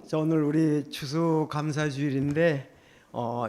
자, 오늘 우리 추수감사주일인데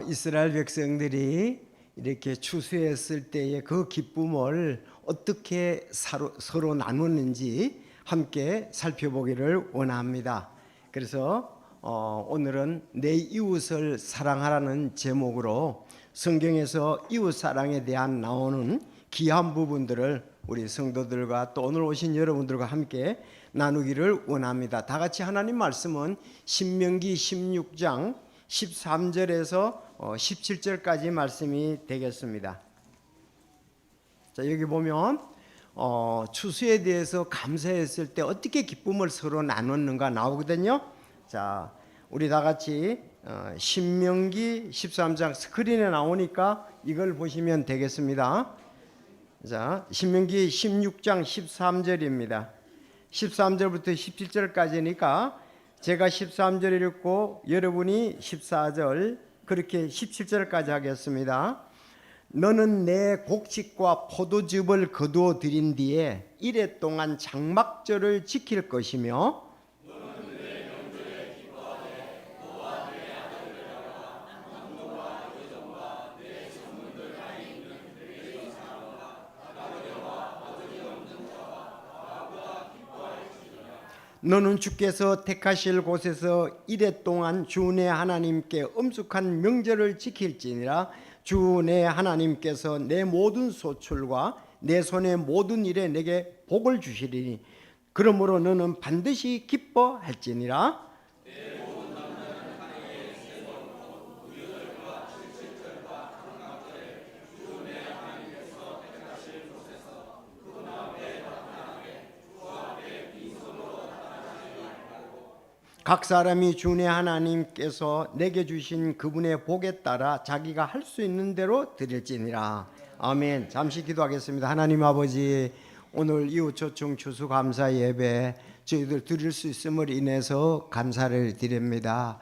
이스라엘 백성들이 이렇게 추수했을 때의 그 기쁨을 어떻게 서로 나누는지 함께 살펴보기를 원합니다. 그래서 오늘은 내 이웃을 사랑하라는 제목으로 성경에서 이웃사랑에 대한 나오는 귀한 부분들을 우리 성도들과 또 오늘 오신 여러분들과 함께 나누기를 원합니다. 다 같이 하나님 말씀은 신명기 16장 13절에서 17절까지 말씀이 되겠습니다. 자, 여기 보면 추수에 대해서 감사했을 때 어떻게 기쁨을 서로 나눴는가 나오거든요. 자, 우리 다 같이 신명기 13장 스크린에 나오니까 이걸 보시면 되겠습니다. 자, 신명기 16장 13절입니다. 13절부터 17절까지니까 제가 13절 읽고 여러분이 14절 그렇게 17절까지 하겠습니다. 너는 내 곡식과 포도즙을 거두어 들인 뒤에 이레 동안 장막절을 지킬 것이며 너는 주께서 택하실 곳에서 이레 동안 주 내 하나님께 엄숙한 명절을 지킬지니라. 주 내 하나님께서 내 모든 소출과 내 손의 모든 일에 내게 복을 주시리니 그러므로 너는 반드시 기뻐할지니라. 각 사람이 주 내 하나님께서 내게 주신 그분의 복에 따라 자기가 할 수 있는 대로 드릴지니라. 아멘. 잠시 기도하겠습니다. 하나님 아버지, 오늘 이웃초청 추수감사 예배 저희들 드릴 수 있음을 인해서 감사를 드립니다.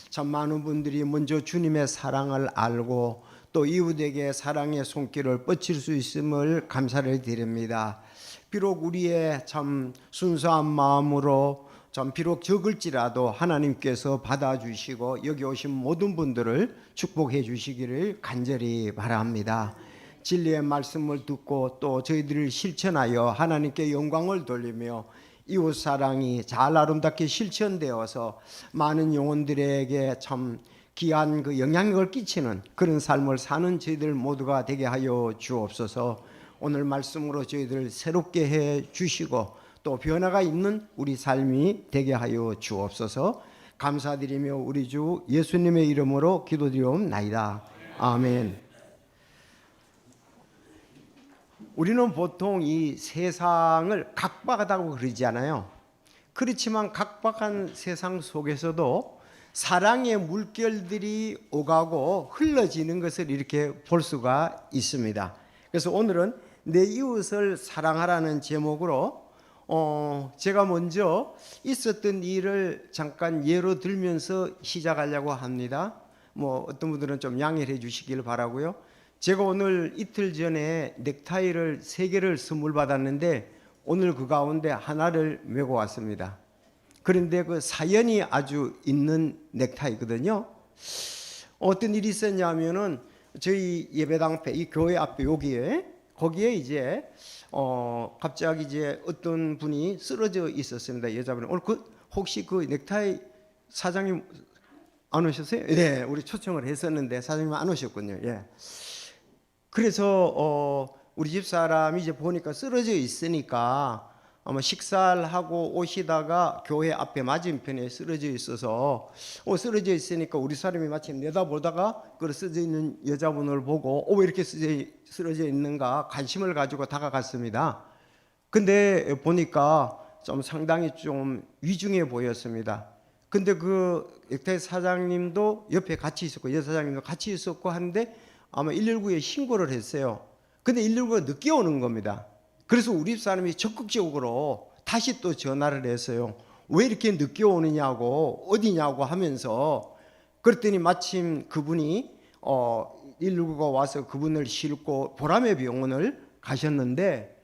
참 많은 분들이 먼저 주님의 사랑을 알고 또 이웃에게 사랑의 손길을 뻗칠 수 있음을 감사를 드립니다. 비록 우리의 참 순수한 마음으로 참 비록 적을지라도 하나님께서 받아주시고 여기 오신 모든 분들을 축복해 주시기를 간절히 바랍니다. 진리의 말씀을 듣고 또 저희들을 실천하여 하나님께 영광을 돌리며 이웃사랑이 잘 아름답게 실천되어서 많은 영혼들에게 참 귀한 그 영향력을 끼치는 그런 삶을 사는 저희들 모두가 되게 하여 주옵소서. 오늘 말씀으로 저희들을 새롭게 해 주시고 또 변화가 있는 우리 삶이 되게 하여 주옵소서. 감사드리며 우리 주 예수님의 이름으로 기도드리옵나이다. 아멘. 우리는 보통 이 세상을 각박하다고 그러지 않아요. 그렇지만 각박한 세상 속에서도 사랑의 물결들이 오가고 흘러지는 것을 이렇게 볼 수가 있습니다. 그래서 오늘은 내 이웃을 사랑하라는 제목으로 제가 먼저 있었던 일을 잠깐 예로 들면서 시작하려고 합니다. 어떤 분들은 좀 양해해 주시길 바라고요. 제가 오늘 이틀 전에 넥타이를 3개를 선물 받았는데 오늘 그 가운데 하나를 메고 왔습니다. 그런데 그 사연이 아주 있는 넥타이거든요. 어떤 일이 있었냐면은 저희 예배당 앞에 이 교회 앞에 여기에 거기에 이제 갑자기 이제 어떤 분이 쓰러져 있었습니다. 여자분이. 오늘 혹시 그 넥타이 사장님 안 오셨어요? 네, 우리 초청을 했었는데 사장님 안 오셨군요. 예. 그래서 우리 집 사람이 이제 보니까 쓰러져 있으니까 아마 식사를 하고 오시다가 교회 앞에 맞은편에 쓰러져 있어서 쓰러져 있으니까 우리 사람이 마침 내다보다가 그 쓰러져 있는 여자분을 보고 왜 이렇게 쓰러져 있는가 관심을 가지고 다가갔습니다. 근데 보니까 좀 상당히 좀 위중해 보였습니다. 근데 그 넥타이 사장님도 옆에 같이 있었고 여사장님도 같이 있었고 하는데 아마 119에 신고를 했어요. 근데 119가 늦게 오는 겁니다. 그래서 우리 사람이 적극적으로 다시 또 전화를 했어요. 왜 이렇게 늦게 오느냐고 어디냐고 하면서 그랬더니 마침 그분이 119가 와서 그분을 싣고 보람의 병원을 가셨는데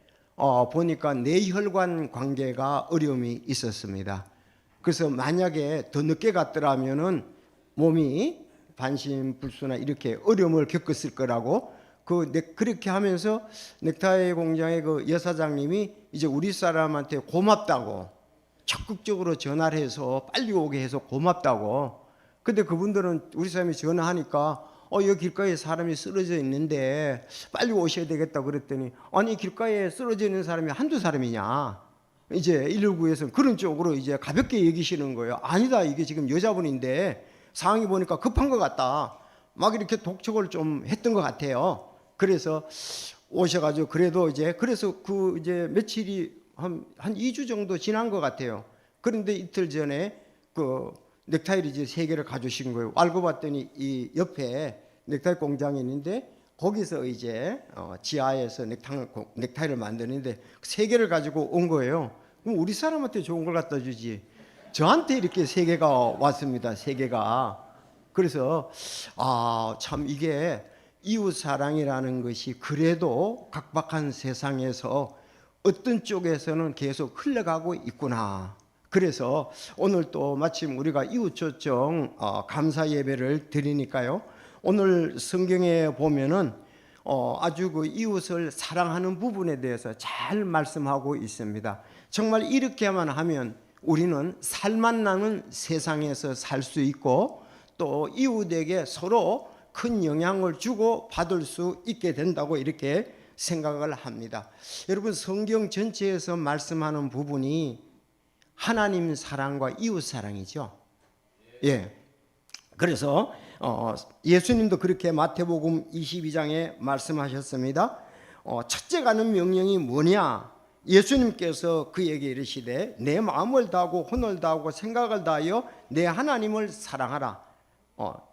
보니까 뇌혈관 관계가 어려움이 있었습니다. 그래서 만약에 더 늦게 갔더라면은 몸이 반신불수나 이렇게 어려움을 겪었을 거라고 그렇게 하면서 넥타이 공장의 그 여사장님이 이제 우리 사람한테 고맙다고 적극적으로 전화를 해서 빨리 오게 해서 고맙다고. 근데 그분들은 우리 사람이 전화하니까 여기 길가에 사람이 쓰러져 있는데 빨리 오셔야 되겠다 그랬더니 아니 길가에 쓰러져 있는 사람이 한두 사람이냐. 이제 119에서는 그런 쪽으로 이제 가볍게 얘기시는 거예요. 아니다, 이게 지금 여자분인데 상황이 보니까 급한 것 같다. 막 이렇게 독촉을 좀 했던 것 같아요. 그래서 오셔가지고 그래도 이제 그래서 이제 며칠이 한 2주 정도 지난 것 같아요. 그런데 이틀 전에 그 넥타이를 이제 3개를 가져오신 거예요. 알고 봤더니 이 옆에 넥타이 공장이 있는데 거기서 이제 지하에서 넥타이를 만드는데 3개를 가지고 온 거예요. 그럼 우리 사람한테 좋은 걸 갖다 주지. 저한테 이렇게 3개가 왔습니다. 3개가. 그래서 참 이게 이웃 사랑이라는 것이 그래도 각박한 세상에서 어떤 쪽에서는 계속 흘러가고 있구나. 그래서 오늘 또 마침 우리가 이웃 초청 감사 예배를 드리니까요. 오늘 성경에 보면은 아주 그 이웃을 사랑하는 부분에 대해서 잘 말씀하고 있습니다. 정말 이렇게만 하면 우리는 살만 나는 세상에서 살 수 있고 또 이웃에게 서로 큰 영향을 주고 받을 수 있게 된다고 이렇게 생각을 합니다. 여러분 성경 전체에서 말씀하는 부분이 하나님 사랑과 이웃 사랑이죠. 예. 그래서 예수님도 그렇게 마태복음 22장에 말씀하셨습니다. 첫째 가는 명령이 뭐냐? 예수님께서 그에게 이르시되 내 마음을 다하고 혼을 다하고 생각을 다하여 내 하나님을 사랑하라.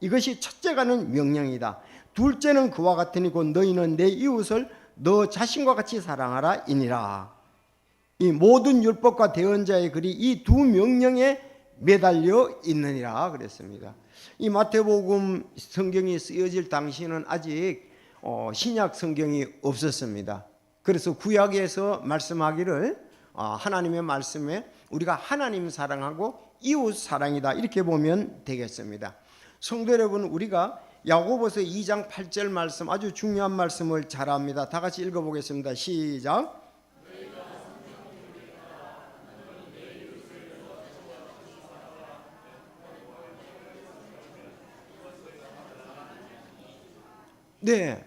이것이 첫째 가는 명령이다. 둘째는 그와 같으니 곧 너희는 내 이웃을 너 자신과 같이 사랑하라 이니라. 이 모든 율법과 대언자의 글이 이 두 명령에 매달려 있느니라 그랬습니다. 이 마태복음 성경이 쓰여질 당시에는 아직 신약 성경이 없었습니다. 그래서 구약에서 말씀하기를 하나님의 말씀에 우리가 하나님 사랑하고 이웃 사랑이다 이렇게 보면 되겠습니다. 성도 여러분, 우리가 야고보서 2장 8절 말씀 아주 중요한 말씀을 잘 압니다. 다 같이 읽어보겠습니다. 시작. 네,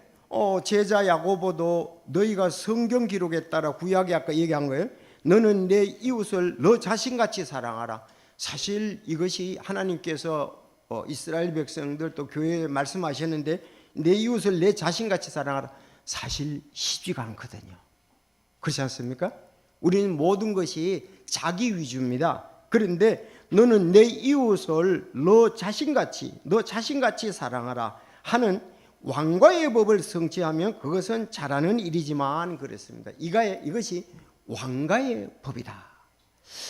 제자 야고보도 너희가 성경 기록에 따라 구약에 아까 얘기한 거예요. 너는 내 이웃을 너 자신같이 사랑하라. 사실 이것이 하나님께서 이스라엘 백성들 또 교회에 말씀하셨는데 내 이웃을 내 자신같이 사랑하라. 사실 쉽지가 않거든요. 그렇지 않습니까? 우리는 모든 것이 자기 위주입니다. 그런데 너는 내 이웃을 너 자신같이 사랑하라 하는 왕과의 법을 성취하면 그것은 잘하는 일이지만 그랬습니다. 이것이 왕과의 법이다.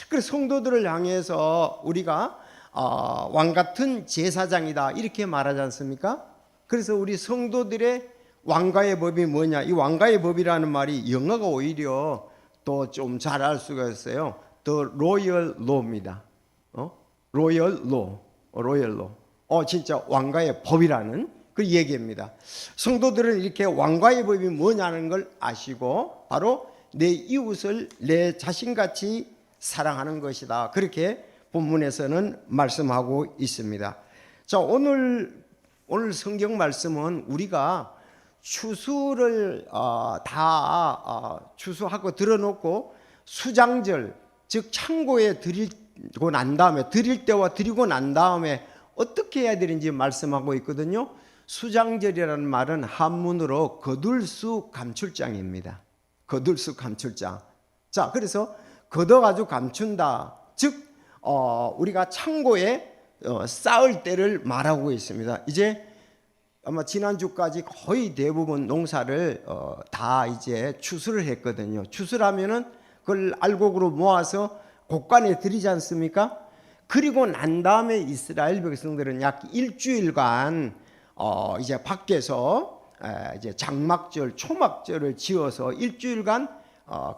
그래서 성도들을 향해서 우리가 왕 같은 제사장이다 이렇게 말하지 않습니까? 그래서 우리 성도들의 왕과의 법이 뭐냐? 이 왕과의 법이라는 말이 영어가 오히려 또 좀 잘 알 수가 있어요. The Royal Law입니다. Royal Law. 진짜 왕과의 법이라는 그 얘기입니다. 성도들은 이렇게 왕과의 법이 뭐냐는 걸 아시고 바로 내 이웃을 내 자신같이 사랑하는 것이다. 그렇게 본문에서는 말씀하고 있습니다. 자, 오늘 성경 말씀은 우리가 추수를 추수하고 들어놓고 수장절 즉 창고에 드리고 난 다음에 드릴 때와 드리고 난 다음에 어떻게 해야 되는지 말씀하고 있거든요. 수장절이라는 말은 한문으로 거둘수 감출장입니다. 거둘수 감출장. 자, 그래서 걷어가지고 감춘다. 즉 우리가 창고에 쌓을 때를 말하고 있습니다. 이제 아마 지난주까지 거의 대부분 농사를 다 이제 추수를 했거든요. 추수를 하면은 그걸 알곡으로 모아서 곡간에 들이지 않습니까? 그리고 난 다음에 이스라엘 백성들은 약 일주일간 이제 밖에서 이제 장막절, 초막절을 지어서 일주일간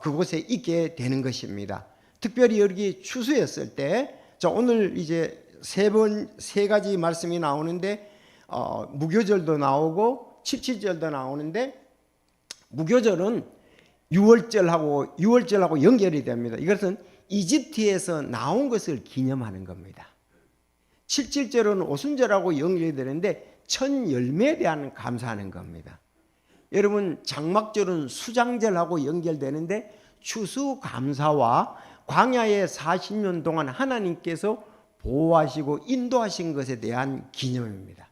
그곳에 있게 되는 것입니다. 특별히 여기 추수했을 때 자, 오늘 이제 세 가지 말씀이 나오는데 무교절도 나오고 칠칠절도 나오는데 무교절은 유월절하고 연결이 됩니다. 이것은 이집트에서 나온 것을 기념하는 겁니다. 칠칠절은 오순절하고 연결이 되는데 첫 열매에 대한 감사하는 겁니다. 여러분, 장막절은 수장절하고 연결되는데 추수감사와 광야의 40년 동안 하나님께서 보호하시고 인도하신 것에 대한 기념입니다.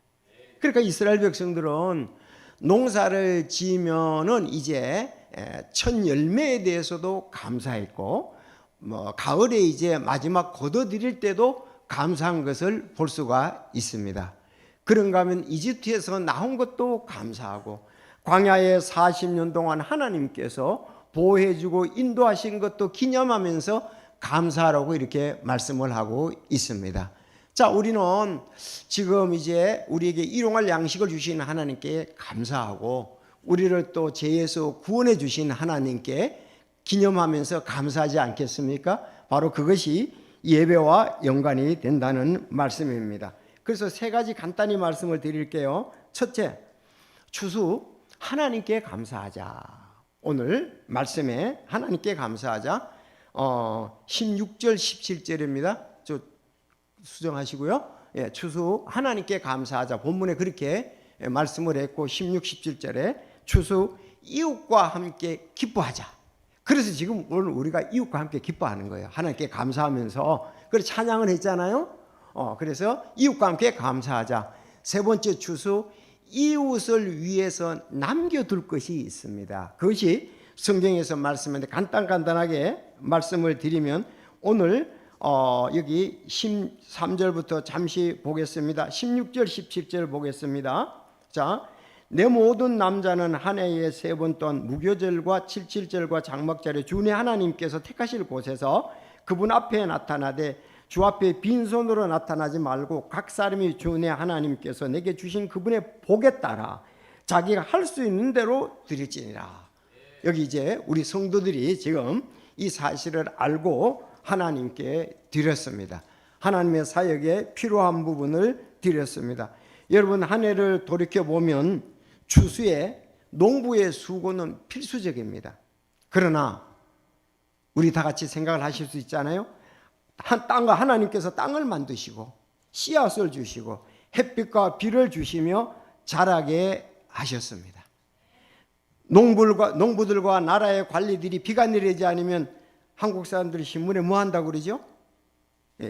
그러니까 이스라엘 백성들은 농사를 지으면은 이제 첫 열매에 대해서도 감사했고, 가을에 이제 마지막 거둬들일 때도 감사한 것을 볼 수가 있습니다. 그런가 하면 이집트에서 나온 것도 감사하고, 광야의 40년 동안 하나님께서 보호해주고 인도하신 것도 기념하면서 감사하라고 이렇게 말씀을 하고 있습니다. 자, 우리는 지금 이제 우리에게 일용할 양식을 주신 하나님께 감사하고, 우리를 또 죄에서 구원해 주신 하나님께 기념하면서 감사하지 않겠습니까? 바로 그것이 예배와 연관이 된다는 말씀입니다. 그래서 세 가지 간단히 말씀을 드릴게요. 첫째, 추수 하나님께 감사하자. 오늘 말씀에 하나님께 감사하자. 16절 17절입니다. 저 수정하시고요. 추수 하나님께 감사하자. 본문에 그렇게 말씀을 했고 16, 17절에 추수 이웃과 함께 기뻐하자. 그래서 지금 오늘 우리가 이웃과 함께 기뻐하는 거예요. 하나님께 감사하면서. 그래서 찬양을 했잖아요. 그래서 이웃과 함께 감사하자. 세 번째 추수 이웃을 위해서 남겨둘 것이 있습니다. 그것이 성경에서 말씀인데 간단하게 말씀을 드리면 오늘 여기 13절부터 잠시 보겠습니다. 16절 17절 보겠습니다. 자, 내 모든 남자는 한 해에 3번 동안 무교절과 칠칠절과 장막절에 주 내 하나님께서 택하실 곳에서 그분 앞에 나타나되 주 앞에 빈손으로 나타나지 말고 각 사람이 주 내 하나님께서 내게 주신 그분의 복에 따라 자기가 할 수 있는 대로 드릴지니라. 여기 이제 우리 성도들이 지금 이 사실을 알고 하나님께 드렸습니다. 하나님의 사역에 필요한 부분을 드렸습니다. 여러분, 한 해를 돌이켜보면 추수에 농부의 수고는 필수적입니다. 그러나 우리 다 같이 생각을 하실 수 있잖아요. 땅과 하나님께서 땅을 만드시고 씨앗을 주시고 햇빛과 비를 주시며 자라게 하셨습니다. 농부들과 나라의 관리들이 비가 내리지 않으면 한국 사람들이 신문에 뭐 한다고 그러죠?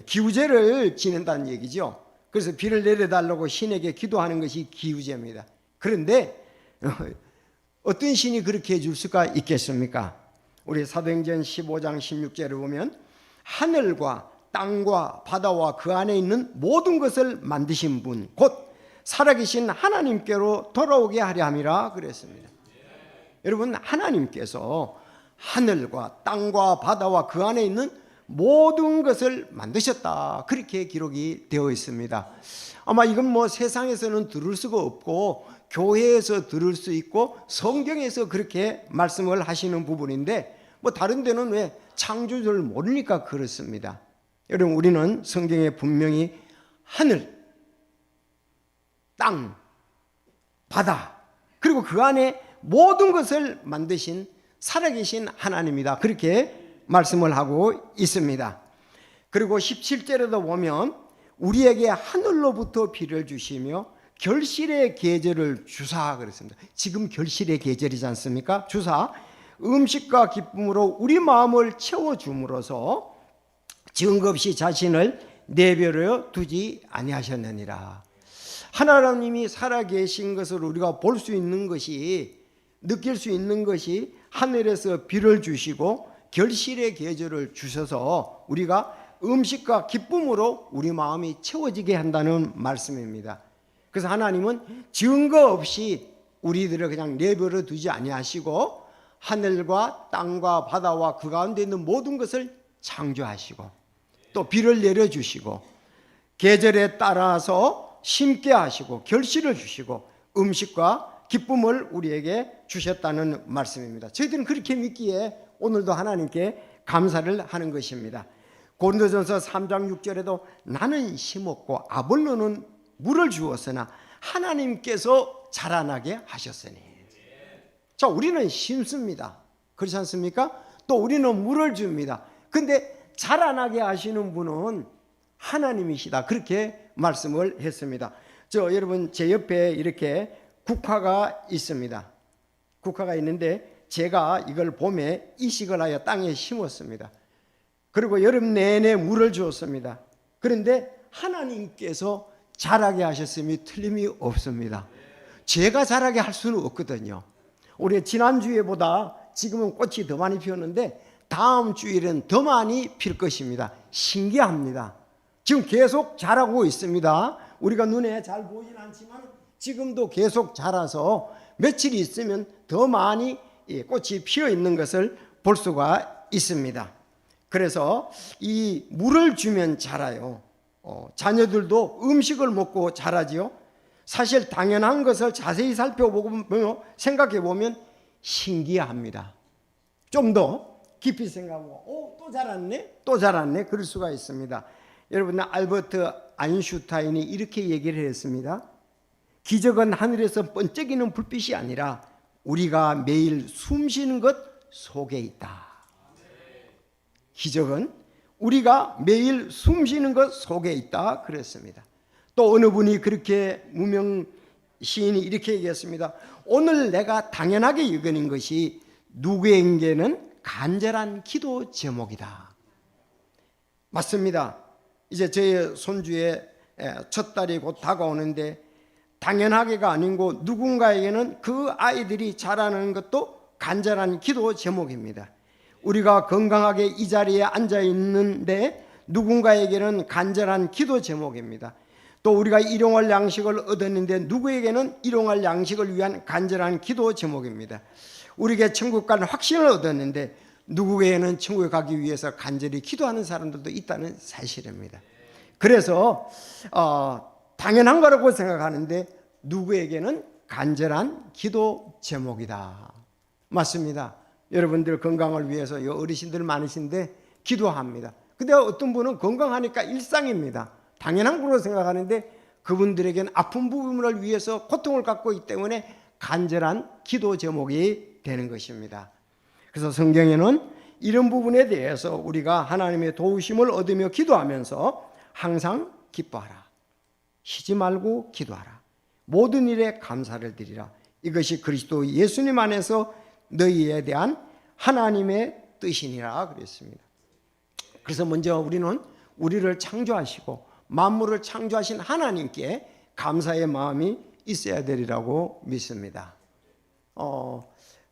기우제를 지낸다는 얘기죠. 그래서 비를 내려달라고 신에게 기도하는 것이 기우제입니다. 그런데 어떤 신이 그렇게 해줄 수가 있겠습니까? 우리 사도행전 15장 16절을 보면 하늘과 땅과 바다와 그 안에 있는 모든 것을 만드신 분 곧 살아계신 하나님께로 돌아오게 하려 함이라 그랬습니다. 여러분, 하나님께서 하늘과 땅과 바다와 그 안에 있는 모든 것을 만드셨다. 그렇게 기록이 되어 있습니다. 아마 이건 뭐 세상에서는 들을 수가 없고 교회에서 들을 수 있고 성경에서 그렇게 말씀을 하시는 부분인데 뭐 다른 데는 왜 창조주를 모르니까 그렇습니다. 여러분, 우리는 성경에 분명히 하늘, 땅, 바다 그리고 그 안에 모든 것을 만드신 살아계신 하나님이다. 그렇게 말씀을 하고 있습니다. 그리고 17절에도 보면 우리에게 하늘로부터 비를 주시며 결실의 계절을 주사 그랬습니다. 지금 결실의 계절이지 않습니까? 주사 음식과 기쁨으로 우리 마음을 채워줌으로써 증거없이 자신을 내버려 두지 아니하셨느니라. 하나님이 살아계신 것을 우리가 볼 수 있는 것이, 느낄 수 있는 것이 하늘에서 비를 주시고 결실의 계절을 주셔서 우리가 음식과 기쁨으로 우리 마음이 채워지게 한다는 말씀입니다. 그래서 하나님은 증거 없이 우리들을 그냥 내버려 두지 아니하시고 하늘과 땅과 바다와 그 가운데 있는 모든 것을 창조하시고 또 비를 내려주시고 계절에 따라서 심게 하시고 결실을 주시고 음식과 기쁨을 우리에게 주셨다는 말씀입니다. 저희들은 그렇게 믿기에 오늘도 하나님께 감사를 하는 것입니다. 고린도전서 3장 6절에도 나는 심었고 아볼로는 물을 주었으나 하나님께서 자라나게 하셨으니. 자, 우리는 심습니다. 그렇지 않습니까? 또 우리는 물을 줍니다. 근데 자라나게 하시는 분은 하나님이시다. 그렇게 말씀을 했습니다. 여러분, 제 옆에 이렇게 국화가 있습니다. 국화가 있는데 제가 이걸 봄에 이식을 하여 땅에 심었습니다. 그리고 여름 내내 물을 주었습니다. 그런데 하나님께서 자라게 하셨음이 틀림이 없습니다. 제가 자라게 할 수는 없거든요. 우리 지난주에보다 지금은 꽃이 더 많이 피었는데 다음 주일은 더 많이 필 것입니다. 신기합니다. 지금 계속 자라고 있습니다. 우리가 눈에 잘 보이진 않지만 지금도 계속 자라서 며칠 있으면 더 많이 꽃이 피어 있는 것을 볼 수가 있습니다. 그래서 이 물을 주면 자라요. 자녀들도 음식을 먹고 자라지요. 사실 당연한 것을 자세히 살펴보고 생각해 보면 신기합니다. 좀 더 깊이 생각하고 또 자랐네? 또 자랐네? 그럴 수가 있습니다. 여러분, 알버트 아인슈타인이 이렇게 얘기를 했습니다. 기적은 하늘에서 번쩍이는 불빛이 아니라 우리가 매일 숨쉬는 것 속에 있다. 기적은 우리가 매일 숨쉬는 것 속에 있다 그랬습니다. 또 어느 분이 그렇게 무명 시인이 이렇게 얘기했습니다. 오늘 내가 당연하게 여기는 것이 누구에게는 간절한 기도 제목이다. 맞습니다. 이제 제 손주의 첫 달이 곧 다가오는데 당연하게가 아니고 누군가에게는 그 아이들이 자라는 것도 간절한 기도 제목입니다. 우리가 건강하게 이 자리에 앉아 있는데 누군가에게는 간절한 기도 제목입니다. 또 우리가 일용할 양식을 얻었는데 누구에게는 일용할 양식을 위한 간절한 기도 제목입니다. 우리에게 천국 가는 확신을 얻었는데 누구에게는 천국에 가기 위해서 간절히 기도하는 사람들도 있다는 사실입니다. 그래서 당연한 거라고 생각하는데 누구에게는 간절한 기도 제목이다. 맞습니다. 여러분들 건강을 위해서 어르신들 많으신데 기도합니다. 근데 어떤 분은 건강하니까 일상입니다. 당연한 거로 생각하는데 그분들에게는 아픈 부분을 위해서 고통을 갖고 있기 때문에 간절한 기도 제목이 되는 것입니다. 그래서 성경에는 이런 부분에 대해서 우리가 하나님의 도우심을 얻으며 기도하면서 항상 기뻐하라. 쉬지 말고 기도하라. 모든 일에 감사를 드리라. 이것이 그리스도 예수님 안에서 너희에 대한 하나님의 뜻이니라 그랬습니다. 그래서 먼저 우리는 우리를 창조하시고 만물을 창조하신 하나님께 감사의 마음이 있어야 되리라고 믿습니다.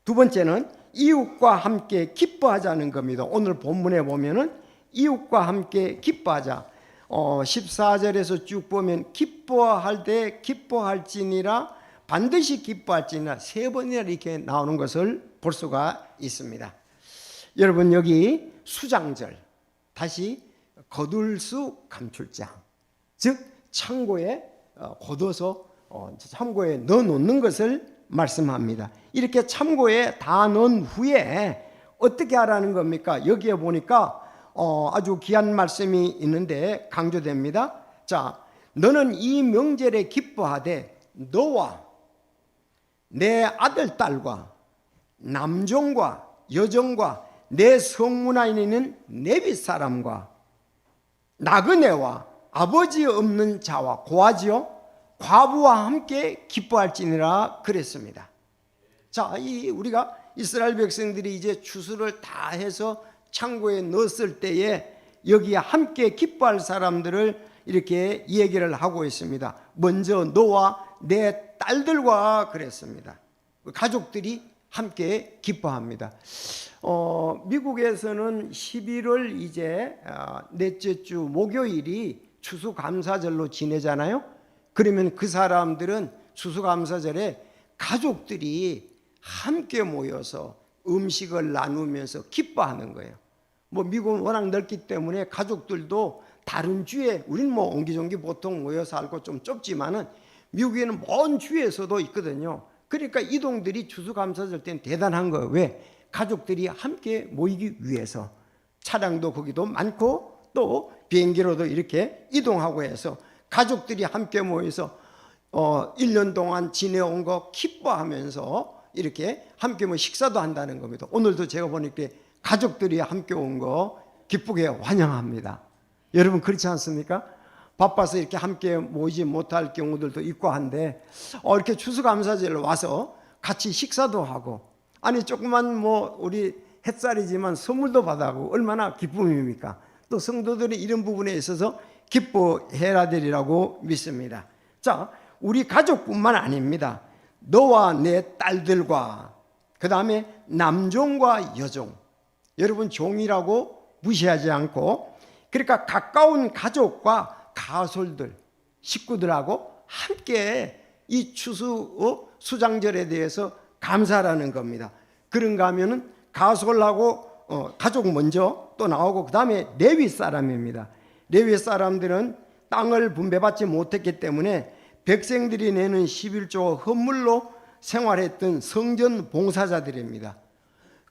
두 번째는 이웃과 함께 기뻐하자는 겁니다. 오늘 본문에 보면은 이웃과 함께 기뻐하자. 14절에서 쭉 보면 기뻐할 때 기뻐할지니라 반드시 기뻐할지니라 세 번이나 이렇게 나오는 것을 볼 수가 있습니다. 여러분, 여기 수장절, 다시 거둘수 감출장, 즉 창고에 걷어서 창고에 넣어놓는 것을 말씀합니다. 이렇게 창고에 다 넣은 후에 어떻게 하라는 겁니까? 여기에 보니까 아주 귀한 말씀이 있는데 강조됩니다. 자, 너는 이 명절에 기뻐하되 너와 내 아들 딸과 남종과 여종과 내 성문안에 있는 내빗 사람과 나그네와 아버지 없는 자와 고아지요 과부와 함께 기뻐할지니라 그랬습니다. 자, 우리가 이스라엘 백성들이 이제 추수를 다 해서 창고에 넣었을 때에 여기에 함께 기뻐할 사람들을 이렇게 얘기를 하고 있습니다. 먼저 너와 내 딸들과 그랬습니다. 가족들이 함께 기뻐합니다. 미국에서는 11월 이제 넷째 주 목요일이 추수감사절로 지내잖아요. 그러면 그 사람들은 추수감사절에 가족들이 함께 모여서 음식을 나누면서 기뻐하는 거예요. 미국은 워낙 넓기 때문에 가족들도 다른 주에, 우리는 옹기종기 보통 모여 살고 좀 좁지만은 미국에는 먼 주에서도 있거든요. 그러니까 이동들이 추수감사절 때는 대단한 거예요. 왜? 가족들이 함께 모이기 위해서 차량도 거기도 많고 또 비행기로도 이렇게 이동하고 해서 가족들이 함께 모여서 1년 동안 지내온 거 기뻐하면서 이렇게 함께 식사도 한다는 겁니다. 오늘도 제가 보니까 가족들이 함께 온 거 기쁘게 환영합니다. 여러분 그렇지 않습니까? 바빠서 이렇게 함께 모이지 못할 경우들도 있고 한데 이렇게 추수감사절 와서 같이 식사도 하고, 아니 조그만 우리 햇살이지만 선물도 받아가고 얼마나 기쁨입니까? 또 성도들이 이런 부분에 있어서 기뻐해야 되리라고 믿습니다. 자, 우리 가족뿐만 아닙니다. 너와 내 딸들과 그 다음에 남종과 여종, 여러분 종이라고 무시하지 않고, 그러니까 가까운 가족과 가솔들, 식구들하고 함께 이 추수 수장절에 대해서 감사라는 겁니다. 그런가 하면은 가솔하고 가족 먼저 또 나오고, 그 다음에 레위 사람입니다. 레위 사람들은 땅을 분배받지 못했기 때문에 백성들이 내는 11조 헌물로 생활했던 성전 봉사자들입니다.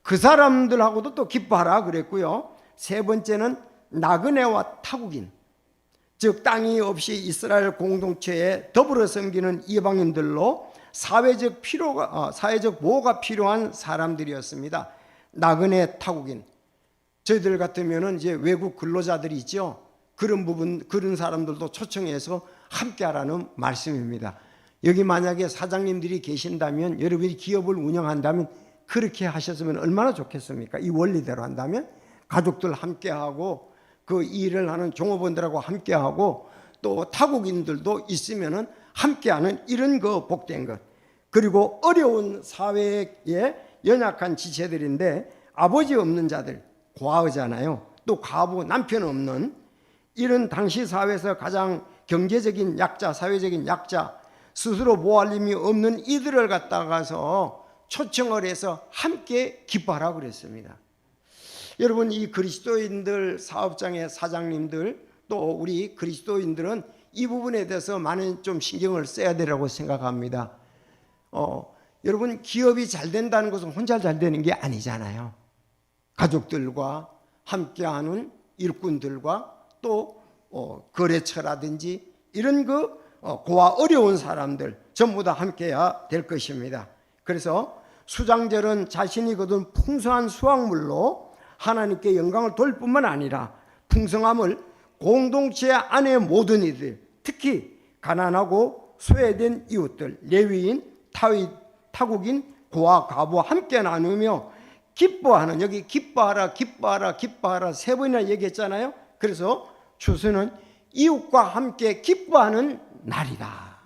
그 사람들하고도 또 기뻐하라 그랬고요. 세 번째는 나그네와 타국인, 즉 땅이 없이 이스라엘 공동체에 더불어 섬기는 이방인들로 사회적 보호가 필요한 사람들이었습니다. 나그네 타국인, 저희들 같으면은 이제 외국 근로자들이 있죠. 그런 사람들도 초청해서 함께하라는 말씀입니다. 여기 만약에 사장님들이 계신다면, 여러분이 기업을 운영한다면 그렇게 하셨으면 얼마나 좋겠습니까? 이 원리대로 한다면 가족들 함께하고 그 일을 하는 종업원들하고 함께하고 또 타국인들도 있으면은 함께하는 이런 그 복된 것. 그리고 어려운 사회에 연약한 지체들인데 아버지 없는 자들, 과의잖아요. 또 과부, 남편 없는 이런 당시 사회에서 가장 경제적인 약자, 사회적인 약자, 스스로 보호할 힘이 없는 이들을 갖다가서 초청을 해서 함께 기뻐하라고 그랬습니다. 여러분, 이 그리스도인들, 사업장의 사장님들, 또 우리 그리스도인들은 이 부분에 대해서 많은 좀 신경을 써야 되라고 생각합니다. 여러분, 기업이 잘 된다는 것은 혼자 잘 되는 게 아니잖아요. 가족들과 함께하는 일꾼들과 또 거래처라든지 이런 고와 어려운 사람들 전부 다 함께해야 될 것입니다. 그래서 수장절은 자신이 거둔 풍성한 수확물로 하나님께 영광을 돌 뿐만 아니라 풍성함을 공동체 안의 모든 이들, 특히 가난하고 소외된 이웃들, 레위인, 타국인, 고아, 과부와 함께 나누며 기뻐하는, 여기 기뻐하라, 기뻐하라, 기뻐하라 세 번이나 얘기했잖아요. 그래서 추수는 이웃과 함께 기뻐하는 날이다.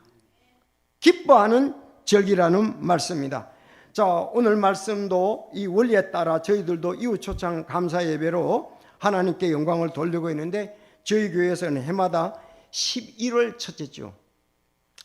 기뻐하는 절기라는 말씀입니다. 자, 오늘 말씀도 이 원리에 따라 저희들도 이웃 초청 감사 예배로 하나님께 영광을 돌리고 있는데, 저희 교회에서는 해마다 11월 첫째 주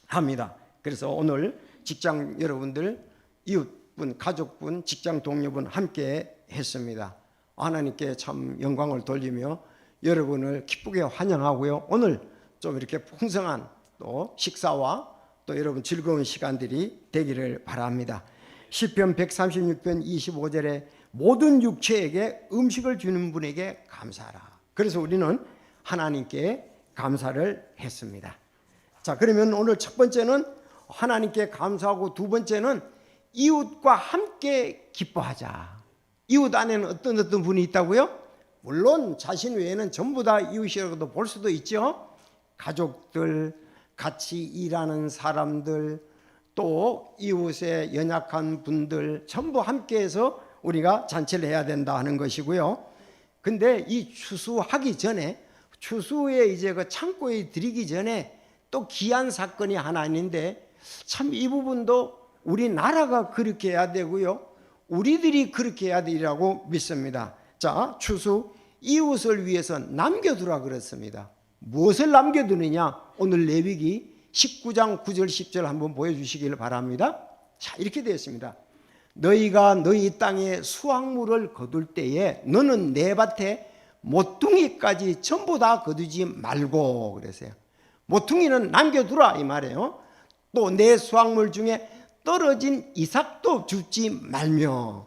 합니다. 그래서 오늘 직장 여러분들, 이웃분, 가족분, 직장 동료분 함께 했습니다. 하나님께 참 영광을 돌리며 여러분을 기쁘게 환영하고요. 오늘 좀 이렇게 풍성한 또 식사와 또 여러분 즐거운 시간들이 되기를 바랍니다. 시편 136편 25절에 모든 육체에게 음식을 주는 분에게 감사하라. 그래서 우리는 하나님께 감사를 했습니다. 자, 그러면 오늘 첫 번째는 하나님께 감사하고, 두 번째는 이웃과 함께 기뻐하자. 이웃 안에는 어떤 분이 있다고요? 물론 자신 외에는 전부 다 이웃이라고도 볼 수도 있죠. 가족들, 같이 일하는 사람들, 또 이웃의 연약한 분들 전부 함께해서 우리가 잔치를 해야 된다 하는 것이고요. 근데 이 추수하기 전에, 추수에 이제 그 창고에 들이기 전에 또 기한 사건이 하나 있는데, 참 이 부분도 우리나라가 그렇게 해야 되고요, 우리들이 그렇게 해야 되리라고 믿습니다. 자, 추수 이웃을 위해서 남겨두라 그랬습니다. 무엇을 남겨두느냐? 오늘 레위기 19장 9절 10절 한번 보여주시길 바랍니다. 자, 이렇게 되어 있습니다. 너희가 너희 땅에 수확물을 거둘 때에 너는 내 밭에 모퉁이까지 전부 다 거두지 말고 그랬어요. 모퉁이는 남겨두라 이 말이에요. 또 내 수확물 중에 떨어진 이삭도 줍지 말며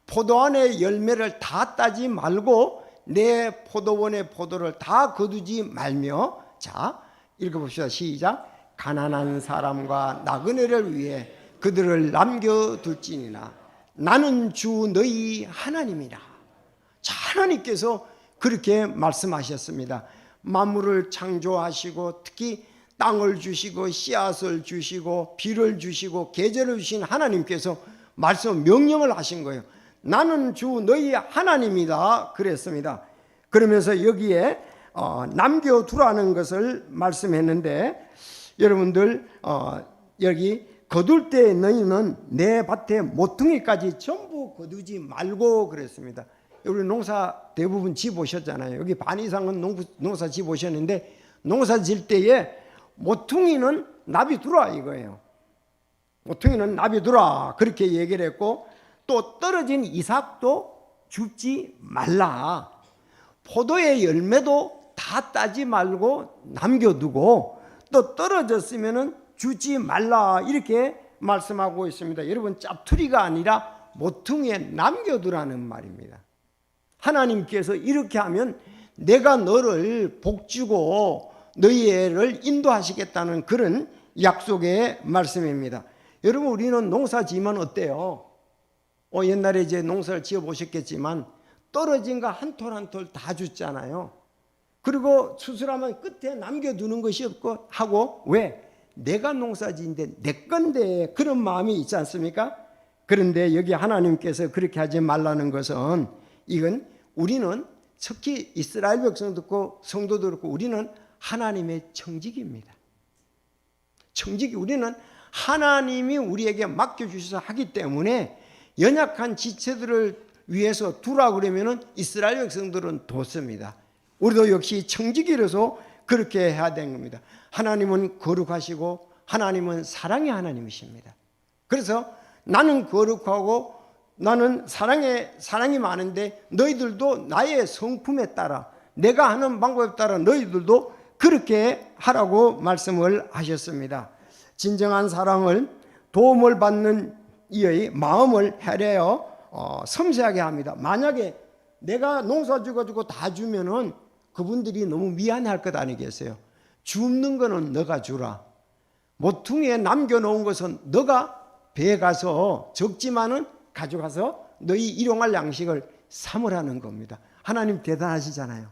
포도원의 열매를 다 따지 말고 내 포도원의 포도를 다 거두지 말며. 자, 읽어봅시다. 시작. 가난한 사람과 나그네를 위해 그들을 남겨둘지니라. 나는 주 너희 하나님이라. 자, 하나님께서 그렇게 말씀하셨습니다. 만물을 창조하시고 특히 땅을 주시고 씨앗을 주시고 비를 주시고 계절을 주신 하나님께서 명령을 하신 거예요. 나는 주 너희 하나님이다 그랬습니다. 그러면서 여기에 남겨두라는 것을 말씀했는데, 여러분들 여기 거둘 때 너희는 내 밭에 모퉁이까지 전부 거두지 말고 그랬습니다. 우리 농사 대부분 지 보셨잖아요. 여기 반 이상은 농사 지 보셨는데, 농사 질 때에 모퉁이는 놔두라 이거예요. 모퉁이는 놔두라 그렇게 얘기를 했고, 또 떨어진 이삭도 줍지 말라. 포도의 열매도 다 따지 말고 남겨두고, 또 떨어졌으면은 주지 말라 이렇게 말씀하고 있습니다. 여러분, 짭투리가 아니라 모퉁이에 남겨두라는 말입니다. 하나님께서 이렇게 하면 내가 너를 복주고 너희를 인도하시겠다는 그런 약속의 말씀입니다. 여러분, 우리는 농사 지으면 어때요? 옛날에 이제 농사를 지어 보셨겠지만 떨어진 거 한 톨 한 톨 다 줬잖아요. 그리고 수술하면 끝에 남겨두는 것이 없고 하고, 왜? 내가 농사 지은데 내 건데, 그런 마음이 있지 않습니까? 그런데 여기 하나님께서 그렇게 하지 말라는 것은, 이건 우리는 특히 이스라엘 백성도 그렇고 성도도 그렇고 우리는 하나님의 청직입니다. 청직이, 우리는 하나님이 우리에게 맡겨주셔서 하기 때문에 연약한 지체들을 위해서 두라 그러면은 이스라엘 백성들은 뒀습니다. 우리도 역시 청지기로서 그렇게 해야 되는 겁니다. 하나님은 거룩하시고 하나님은 사랑의 하나님이십니다. 그래서 나는 거룩하고 나는 사랑이 많은데 너희들도 나의 성품에 따라, 내가 하는 방법에 따라 너희들도 그렇게 하라고 말씀을 하셨습니다. 진정한 사랑을, 도움을 받는 이의 마음을 헤아려 섬세하게 합니다. 만약에 내가 농사 지어가지고 다 주면은 그분들이 너무 미안해할 것 아니겠어요? 줍는 거는 너가 주라. 모퉁이에 남겨놓은 것은 너가 배에 가서 적지만은 가져가서 너희 일용할 양식을 삼으라는 겁니다. 하나님 대단하시잖아요.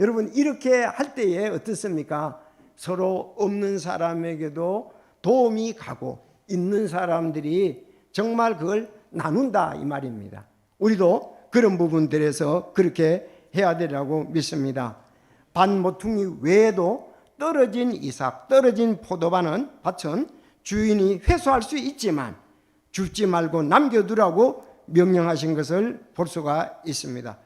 여러분, 이렇게 할 때에 어떻습니까? 서로 없는 사람에게도 도움이 가고 있는 사람들이 정말 그걸 나눈다 이 말입니다. 우리도 그런 부분들에서 그렇게 해야 되라고 믿습니다. 밭모퉁이 외에도 떨어진 이삭, 떨어진 밭은 주인이 회수할 수 있지만 줍지 말고 남겨두라고 명령하신 것을 볼 수가 있습니다.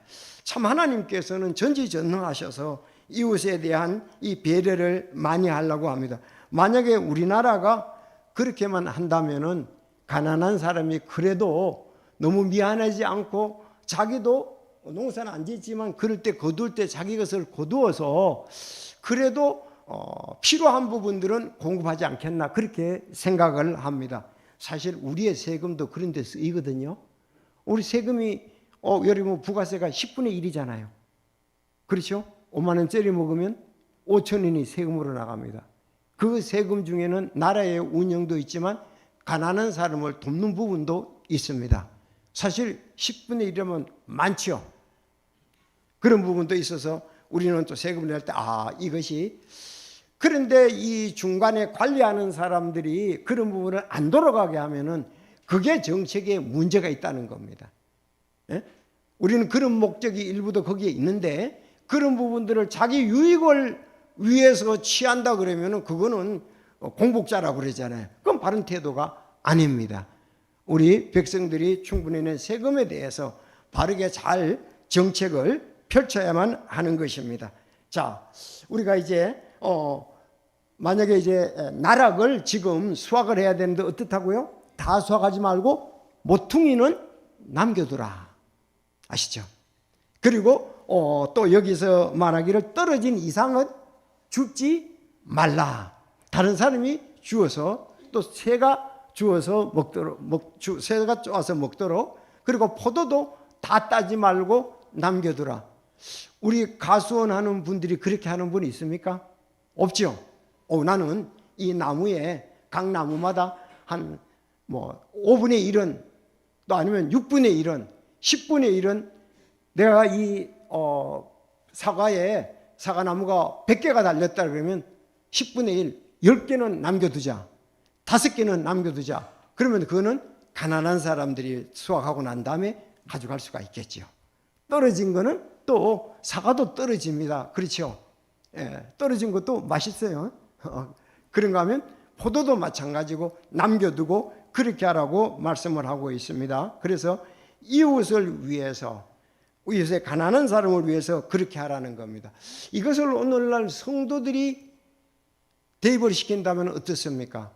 참 하나님께서는 전지전능하셔서 이웃에 대한 이 배려를 많이 하려고 합니다. 만약에 우리나라가 그렇게만 한다면은 가난한 사람이 그래도 너무 미안하지 않고, 자기도 농사는 안 짓지만 그럴 때 거둘 때 자기 것을 거두어서 그래도 필요한 부분들은 공급하지 않겠나, 그렇게 생각을 합니다. 사실 우리의 세금도 그런 데 쓰이거든요. 우리 세금이 여러분 부가세가 10분의 1이잖아요. 그렇죠? 5만 원짜리 먹으면 5천 원이 세금으로 나갑니다. 그 세금 중에는 나라의 운영도 있지만 가난한 사람을 돕는 부분도 있습니다. 사실 10분의 1이면 많죠. 그런 부분도 있어서 우리는 또 세금을 낼 때 이것이, 그런데 이 중간에 관리하는 사람들이 그런 부분을 안 돌아가게 하면은 그게 정책에 문제가 있다는 겁니다. 예? 우리는 그런 목적이 일부도 거기에 있는데 그런 부분들을 자기 유익을 위해서 취한다 그러면은 그거는 공복자라고 그러잖아요. 그건 바른 태도가 아닙니다. 우리 백성들이 충분히 낸 세금에 대해서 바르게 잘 정책을 펼쳐야만 하는 것입니다. 자, 우리가 이제 만약에 이제 나락을 지금 수확을 해야 되는데 어떻다고요? 다 수확하지 말고 모퉁이는 남겨두라. 아시죠? 그리고 또 여기서 말하기를 떨어진 이상은 줍지 말라. 다른 사람이 주어서 또 새가 주어서 먹도록, 새가 쪼아서 먹도록, 그리고 포도도 다 따지 말고 남겨두라. 우리 가수원 하는 분들이 그렇게 하는 분이 있습니까? 없죠. 나는 이 나무에 각 나무마다 한 5분의 1은 또 아니면 6분의 1은 10분의 1은 내가 이 사과에 사과나무가 100개가 달렸다 그러면 10분의 1, 10개는 남겨두자. 5개는 남겨두자. 그러면 그거는 가난한 사람들이 수확하고 난 다음에 가져갈 수가 있겠죠. 떨어진 거는 또 사과도 떨어집니다. 그렇죠? 예, 떨어진 것도 맛있어요. 그런가 하면 포도도 마찬가지고 남겨두고 그렇게 하라고 말씀을 하고 있습니다. 그래서 이웃을 위해서, 이웃의 가난한 사람을 위해서 그렇게 하라는 겁니다. 이것을 오늘날 성도들이 대입을 시킨다면 어떻습니까?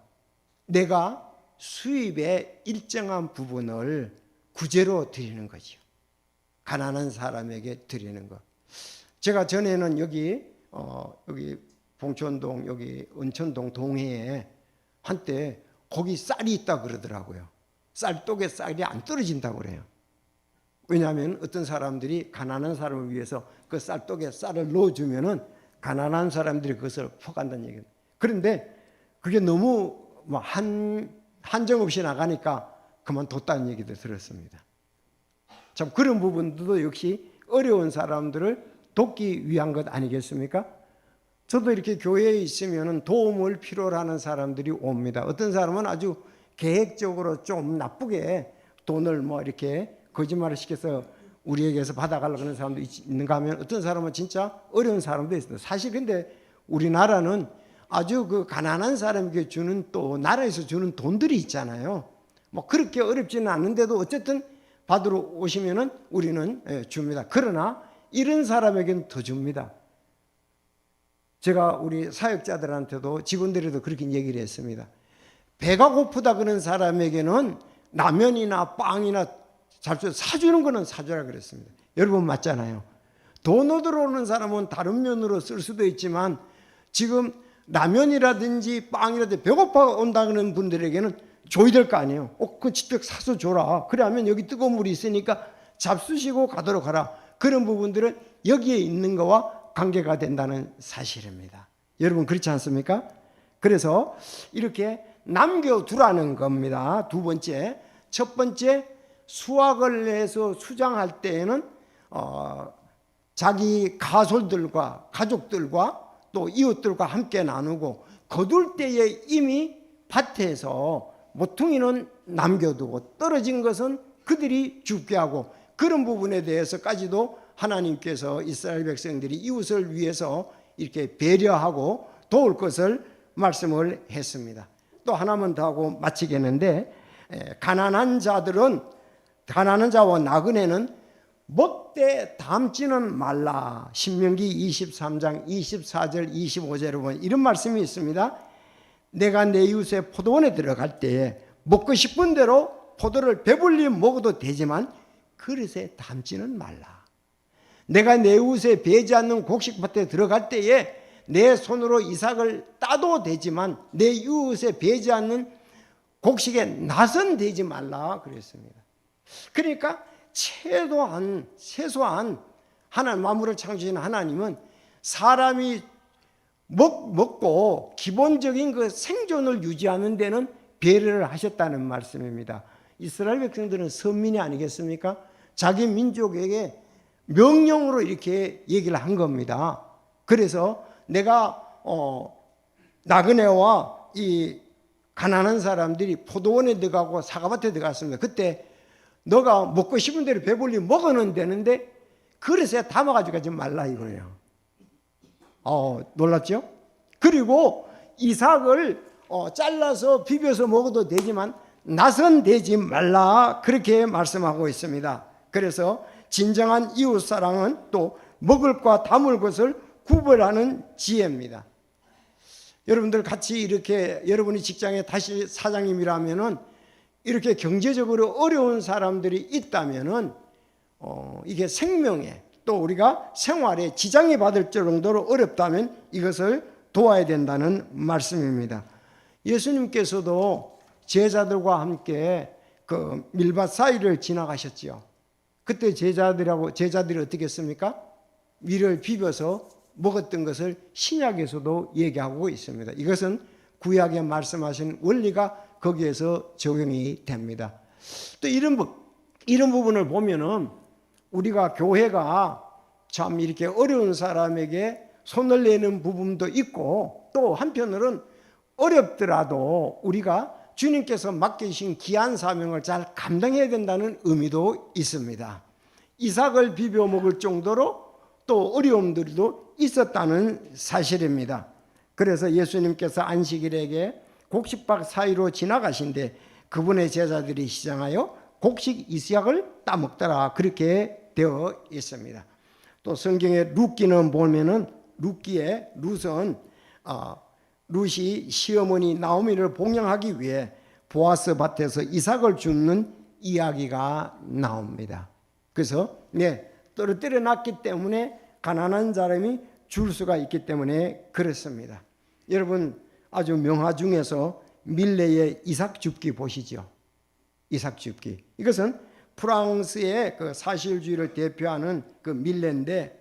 내가 수입의 일정한 부분을 구제로 드리는 거죠. 가난한 사람에게 드리는 것. 제가 전에는 여기 봉천동, 여기 은천동 동해에 한때 거기 쌀이 있다 그러더라고요. 쌀독에 쌀이 안 떨어진다고 그래요. 왜냐하면 어떤 사람들이 가난한 사람을 위해서 그 쌀독에 쌀을 넣어주면은 가난한 사람들이 그것을 퍼간다는 얘기예요. 그런데 그게 너무 한정 없이 나가니까 그만뒀다는 얘기도 들었습니다. 참 그런 부분도 역시 어려운 사람들을 돕기 위한 것 아니겠습니까? 저도 이렇게 교회에 있으면 도움을 필요로 하는 사람들이 옵니다. 어떤 사람은 아주 계획적으로 좀 나쁘게 돈을 이렇게 거짓말을 시켜서 우리에게서 받아가려고 하는 사람도 있는가 하면 어떤 사람은 진짜 어려운 사람도 있습니다. 사실 근데 우리나라는 아주 그 가난한 사람에게 주는 또 나라에서 주는 돈들이 있잖아요. 그렇게 어렵지는 않은데도 어쨌든 받으러 오시면은 우리는 줍니다. 그러나 이런 사람에게는 더 줍니다. 제가 우리 사역자들한테도 직원들에도 그렇게 얘기를 했습니다. 배가 고프다 그런 사람에게는 라면이나 빵이나 사주는 거는 사주라 그랬습니다. 여러분 맞잖아요. 돈 들어오는 사람은 다른 면으로 쓸 수도 있지만 지금 라면이라든지 빵이라든지 배고파 온다는 분들에게는 줘야 될 거 아니에요. 그 직접 사서 줘라. 그러면 여기 뜨거운 물이 있으니까 잡수시고 가도록 하라. 그런 부분들은 여기에 있는 거와 관계가 된다는 사실입니다. 여러분 그렇지 않습니까? 그래서 이렇게 남겨두라는 겁니다. 두 번째, 첫 번째 수확을 해서 수장할 때에는 자기 가솔들과 가족들과 또 이웃들과 함께 나누고 거둘 때에 이미 밭에서 모퉁이는 남겨두고 떨어진 것은 그들이 죽게 하고 그런 부분에 대해서까지도 하나님께서 이스라엘 백성들이 이웃을 위해서 이렇게 배려하고 도울 것을 말씀을 했습니다. 또 하나만 더 하고 마치겠는데 가난한 자와 나그네는 먹되 담지는 말라. 신명기 23장 24절 25절에 보면 이런 말씀이 있습니다. 내가 내 이웃의 포도원에 들어갈 때에 먹고 싶은 대로 포도를 배불리 먹어도 되지만 그릇에 담지는 말라. 내가 내 이웃에 배지 않는 곡식밭에 들어갈 때에 내 손으로 이삭을 따도 되지만 내 이웃에 배지 않는 곡식에 낫은 되지 말라 그랬습니다. 그러니까 최소한 하나님 만물을 창조하신 하나님은 사람이 먹고 기본적인 그 생존을 유지하는 데는 배려를 하셨다는 말씀입니다. 이스라엘 백성들은 선민이 아니겠습니까? 자기 민족에게 명령으로 이렇게 얘기를 한 겁니다. 그래서 내가 나그네와 이 가난한 사람들이 포도원에 들어가고 사과밭에 들어갔습니다. 그때 너가 먹고 싶은 대로 배불리 먹어는 되는데 그릇에 담아가지고 가지 말라 이거예요. 놀랍죠? 그리고 이삭을 잘라서 비벼서 먹어도 되지만 낫은 되지 말라 그렇게 말씀하고 있습니다. 그래서 진정한 이웃사랑은 또 먹을 과 담을 것을 구별하는 지혜입니다. 여러분들 같이 이렇게 여러분이 직장에 다시 사장님이라면은 이렇게 경제적으로 어려운 사람들이 있다면은 이게 생명에 또 우리가 생활에 지장이 받을 정도로 어렵다면 이것을 도와야 된다는 말씀입니다. 예수님께서도 제자들과 함께 그 밀밭 사이를 지나가셨지요. 그때 제자들이 어떻게 했습니까? 밀을 비벼서 먹었던 것을 신약에서도 얘기하고 있습니다. 이것은 구약에 말씀하신 원리가 거기에서 적용이 됩니다. 또 이런 부분을 보면은 우리가 교회가 참 이렇게 어려운 사람에게 손을 내는 부분도 있고, 또 한편으로는 어렵더라도 우리가 주님께서 맡기신 귀한 사명을 잘 감당해야 된다는 의미도 있습니다. 이삭을 비벼 먹을 정도로 또 어려움들도 있었다는 사실입니다. 그래서 예수님께서 안식일에게 곡식밭 사이로 지나가신데 그분의 제자들이 시장하여 곡식 이삭을 따먹더라, 그렇게 되어 있습니다. 또 성경의 룻기는 보면은 룻기에 룻은 룻이 시어머니 나오미를 봉양하기 위해 보아스 밭에서 이삭을 줍는 이야기가 나옵니다. 그래서 떨어뜨려 놨기 때문에 가난한 사람이 줄 수가 있기 때문에 그렇습니다. 여러분, 아주 명화 중에서 밀레의 이삭 줍기 보시죠. 이삭 줍기. 이것은 프랑스의 그 사실주의를 대표하는 그 밀레인데,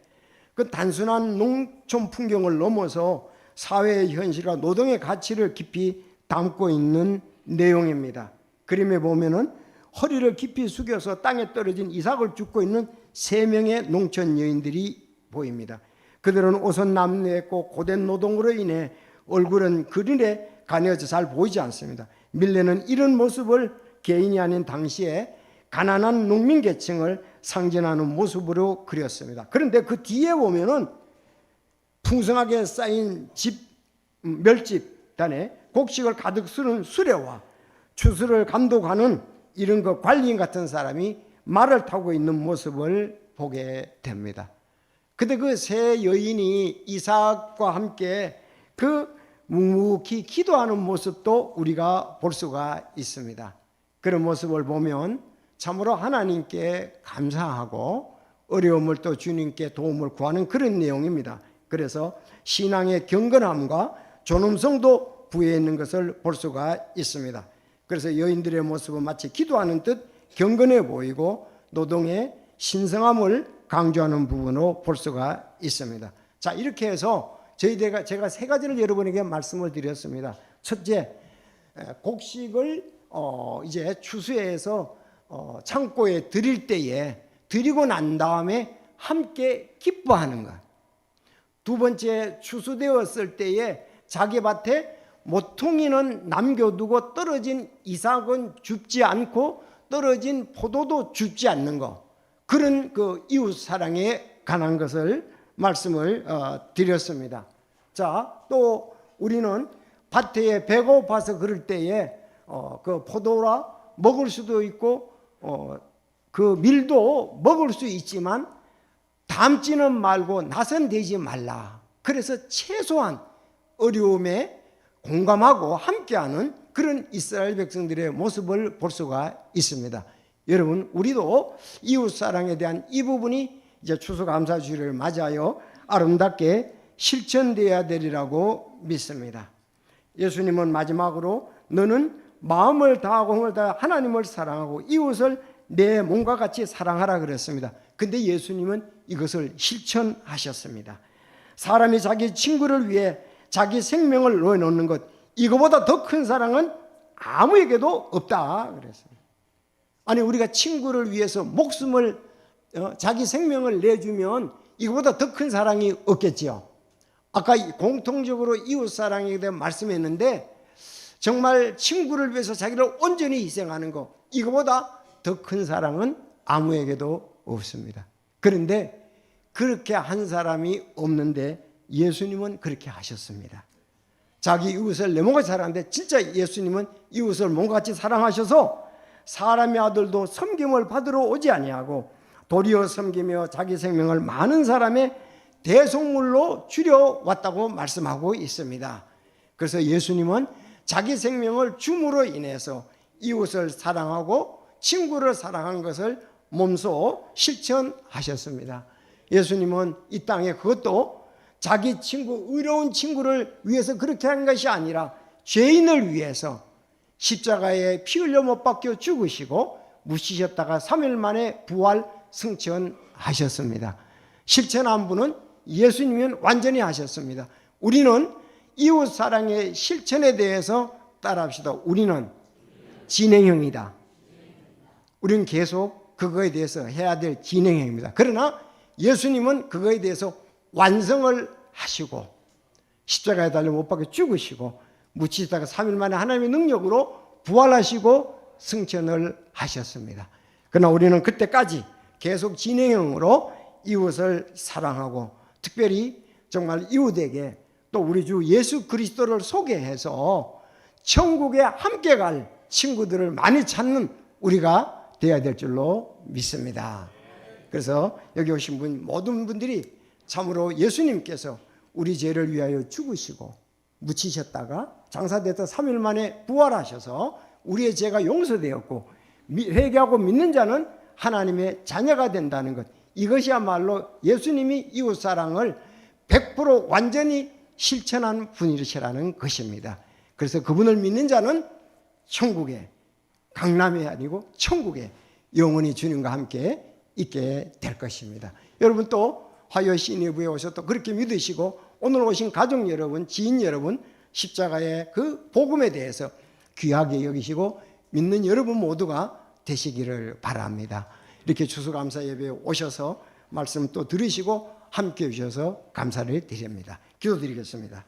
그 단순한 농촌 풍경을 넘어서 사회의 현실과 노동의 가치를 깊이 담고 있는 내용입니다. 그림에 보면은 허리를 깊이 숙여서 땅에 떨어진 이삭을 줍고 있는 3명의 농촌 여인들이 보입니다. 그들은 옷은 남루했고 고된 노동으로 인해 얼굴은 그늘에 가려져 잘 보이지 않습니다. 밀레는 이런 모습을 개인이 아닌 당시에 가난한 농민 계층을 상징하는 모습으로 그렸습니다. 그런데 그 뒤에 보면은 풍성하게 쌓인 멸집단에 곡식을 가득 쓰는 수레와 추수를 감독하는 이런 그 관리인 같은 사람이 말을 타고 있는 모습을 보게 됩니다. 근데 그 세 여인이 이삭과 함께 그 묵묵히 기도하는 모습도 우리가 볼 수가 있습니다. 그런 모습을 보면 참으로 하나님께 감사하고 어려움을 또 주님께 도움을 구하는 그런 내용입니다. 그래서 신앙의 경건함과 존엄성도 부여해 있는 것을 볼 수가 있습니다. 그래서 여인들의 모습은 마치 기도하는 듯 경건해 보이고 노동의 신성함을 강조하는 부분으로 볼 수가 있습니다. 자, 이렇게 해서 제가 3가지를 여러분에게 말씀을 드렸습니다. 첫째, 곡식을 이제 추수해서 창고에 드릴 때에 드리고 난 다음에 함께 기뻐하는 것. 두 번째, 추수되었을 때에 자기 밭에 모퉁이는 남겨두고 떨어진 이삭은 줍지 않고 떨어진 포도도 줍지 않는 것. 그런 그 이웃 사랑에 관한 것을 말씀을 드렸습니다. 자, 또 우리는 밭에 배고파서 그럴 때에 그 포도라 먹을 수도 있고 그 밀도 먹을 수 있지만 담지는 말고 나선되지 말라. 그래서 최소한 어려움에 공감하고 함께하는 그런 이스라엘 백성들의 모습을 볼 수가 있습니다. 여러분, 우리도 이웃사랑에 대한 이 부분이 이제 추수감사주일을 맞아요 아름답게 실천되어야 되리라고 믿습니다. 예수님은 마지막으로 너는 마음을 다하고 힘을 다해 하나님을 사랑하고 이웃을 내 몸과 같이 사랑하라 그랬습니다. 근데 예수님은 이것을 실천하셨습니다. 사람이 자기 친구를 위해 자기 생명을 내놓는 것, 이거보다 더 큰 사랑은 아무에게도 없다 그랬습니다. 아니, 우리가 친구를 위해서 목숨을 자기 생명을 내주면 이거보다 더 큰 사랑이 없겠지요. 아까 공통적으로 이웃사랑에 대해 말씀했는데 정말 친구를 위해서 자기를 온전히 희생하는 것, 이거보다 더 큰 사랑은 아무에게도 없습니다. 그런데 그렇게 한 사람이 없는데 예수님은 그렇게 하셨습니다. 자기 이웃을 내 몸같이 사랑하는데 진짜 예수님은 이웃을 몸같이 사랑하셔서 사람의 아들도 섬김을 받으러 오지 아니하고 도리어 섬기며 자기 생명을 많은 사람의 대속물로 줄여왔다고 말씀하고 있습니다. 그래서 예수님은 자기 생명을 줌으로 인해서 이웃을 사랑하고 친구를 사랑한 것을 몸소 실천하셨습니다. 예수님은 이 땅에 그것도 자기 친구, 의로운 친구를 위해서 그렇게 한 것이 아니라 죄인을 위해서 십자가에 피 흘려 못 박혀 죽으시고 묻히셨다가 3일 만에 부활 승천하셨습니다. 실천한 분은 예수님은 완전히 하셨습니다. 우리는 이웃 사랑의 실천에 대해서 따라합시다. 우리는 진행형이다. 우리는 계속 그거에 대해서 해야 될 진행형입니다. 그러나 예수님은 그거에 대해서 완성을 하시고 십자가에 달려 못 박혀 죽으시고 묻히시다가 3일 만에 하나님의 능력으로 부활하시고 승천을 하셨습니다. 그러나 우리는 그때까지 계속 진행형으로 이웃을 사랑하고 특별히 정말 이웃에게 또 우리 주 예수 그리스도를 소개해서 천국에 함께 갈 친구들을 많이 찾는 우리가 되어야 될 줄로 믿습니다. 그래서 여기 오신 분 모든 분들이 참으로 예수님께서 우리 죄를 위하여 죽으시고 묻히셨다가 장사됐다 3일 만에 부활하셔서 우리의 죄가 용서되었고 회개하고 믿는 자는 하나님의 자녀가 된다는 것, 이것이야말로 예수님이 이웃사랑을 100% 완전히 실천한 분이시라는 것입니다. 그래서 그분을 믿는 자는 천국에, 강남이 아니고 천국에 영원히 주님과 함께 있게 될 것입니다. 여러분 또 화요 시니부에 오셔서 그렇게 믿으시고 오늘 오신 가족 여러분, 지인 여러분, 십자가의 그 복음에 대해서 귀하게 여기시고 믿는 여러분 모두가 되시기를 바랍니다. 이렇게 추수감사 예배에 오셔서 말씀 또 들으시고 함께 해주셔서 감사를 드립니다. 기도드리겠습니다.